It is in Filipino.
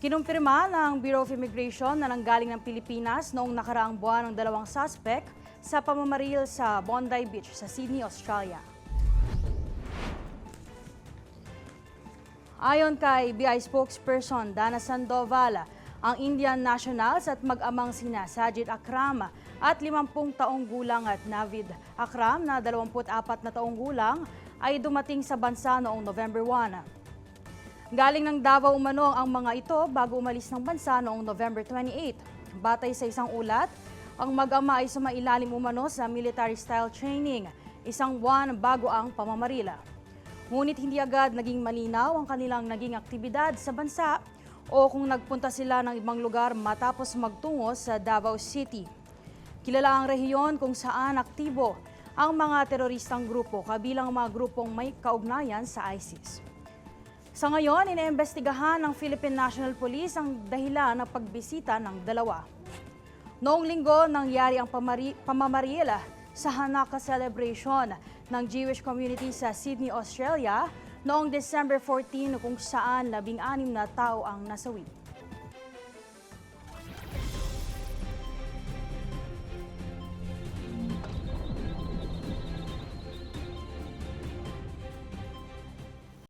Kinumpirma ng Bureau of Immigration na nanggaling ng Pilipinas noong nakaraang buwan ng dalawang suspect sa pamamaril sa Bondi Beach sa Sydney, Australia. Ayon kay BI spokesperson Dana Sandoval, ang Indian nationals at mag-amang sina Sajid Akram at 50 taong gulang at Navid Akram na 24 na taong gulang ay dumating sa bansa noong November 1. Galing ng Davao umano ang mga ito bago umalis ng bansa noong November 28. Batay sa isang ulat, ang mag-ama ay sumailalim umano sa military-style training, isang buwan bago ang pamamarila. Ngunit hindi agad naging malinaw ang kanilang naging aktibidad sa bansa o kung nagpunta sila ng ibang lugar matapos magtungo sa Davao City. Kilala ang rehiyon kung saan aktibo ang mga teroristang grupo kabilang mga grupong may kaugnayan sa ISIS. Sa ngayon, iniimbestigahan ng Philippine National Police ang dahilan ng pagbisita ng dalawa. Noong linggo, nangyari ang pamamaril sa Hanukkah celebration ng Jewish community sa Sydney, Australia noong December 14 kung saan 16 na tao ang nasawi.